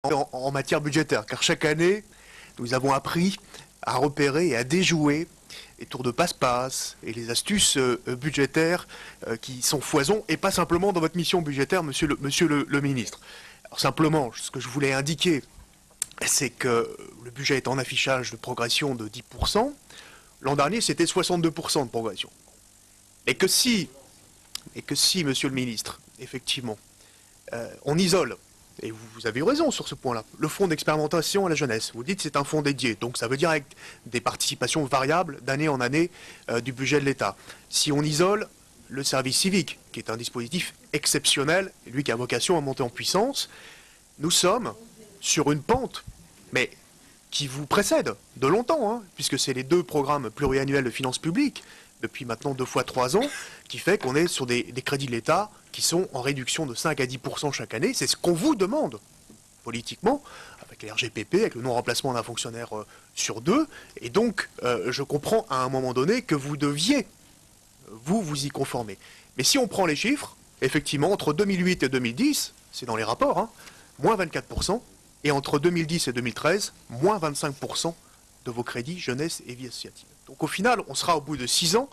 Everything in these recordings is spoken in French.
en matière budgétaire, car chaque année, nous avons appris à repérer et à déjouer les tours de passe-passe et les astuces budgétaires qui sont foison, et pas simplement dans votre mission budgétaire, monsieur le ministre. Alors simplement, ce que je voulais indiquer, c'est que le budget est en affichage de progression de 10%. L'an dernier, c'était 62% de progression. Et que si, monsieur le ministre, effectivement, on isole, et vous avez eu raison sur ce point-là, le fonds d'expérimentation à la jeunesse, vous dites que c'est un fonds dédié, donc ça veut dire avec des participations variables d'année en année du budget de l'État. Si on isole le service civique, qui est un dispositif exceptionnel, et lui qui a vocation à monter en puissance, nous sommes sur une pente, mais qui vous précède de longtemps, hein, puisque c'est les 2 programmes pluriannuels de finances publiques, depuis maintenant 2 fois 3 ans, qui fait qu'on est sur des crédits de l'État qui sont en réduction de 5 à 10% chaque année. C'est ce qu'on vous demande politiquement, avec les RGPP, avec le non-remplacement d'un fonctionnaire sur 2. Et donc, je comprends à un moment donné que vous deviez, vous y conformer. Mais si on prend les chiffres, effectivement, entre 2008 et 2010, c'est dans les rapports, hein, moins 24%, et entre 2010 et 2013, moins 25% de vos crédits jeunesse et vie associative. Donc au final, on sera au bout de 6 ans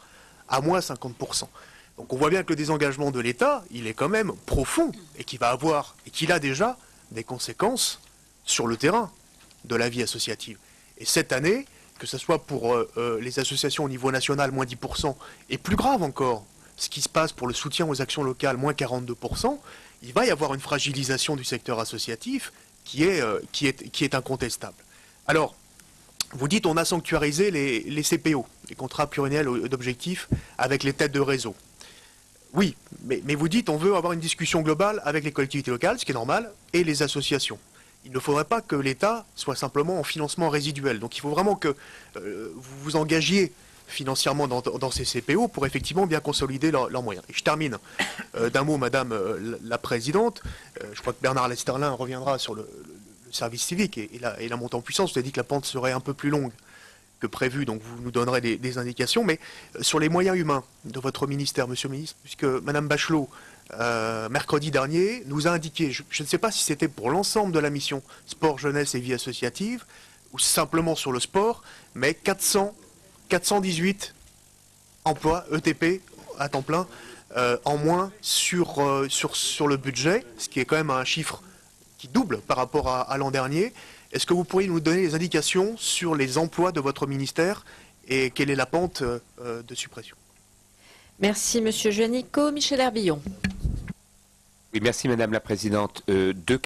à moins 50%. Donc on voit bien que le désengagement de l'État, il est quand même profond et qu'il va avoir, et qu'il a déjà des conséquences sur le terrain de la vie associative. Et cette année, que ce soit pour les associations au niveau national, moins 10%, et plus grave encore, ce qui se passe pour le soutien aux actions locales, moins 42%, il va y avoir une fragilisation du secteur associatif qui est incontestable. Alors, vous dites on a sanctuarisé les CPO, les contrats pluriannuels d'objectifs, avec les têtes de réseau. Oui, mais vous dites on veut avoir une discussion globale avec les collectivités locales, ce qui est normal, et les associations. Il ne faudrait pas que l'État soit simplement en financement résiduel. Donc il faut vraiment que vous vous engagiez financièrement dans ces CPO pour effectivement bien consolider leurs moyens. Et je termine d'un mot, Madame la Présidente. Je crois que Bernard Lesterlin reviendra sur le service civique et la montée en puissance. Vous avez dit que la pente serait un peu plus longue que prévu, donc vous nous donnerez des indications. Mais sur les moyens humains de votre ministère, Monsieur le Ministre, puisque Madame Bachelot, mercredi dernier, nous a indiqué, je ne sais pas si c'était pour l'ensemble de la mission sport, jeunesse et vie associative, ou simplement sur le sport, mais 418 emplois ETP à temps plein en moins sur le budget, ce qui est quand même un chiffre qui double par rapport à l'an dernier. Est-ce que vous pourriez nous donner des indications sur les emplois de votre ministère et quelle est la pente de suppression? Merci Monsieur Juanico. Michel Herbillon. Oui, merci Madame la Présidente. Deux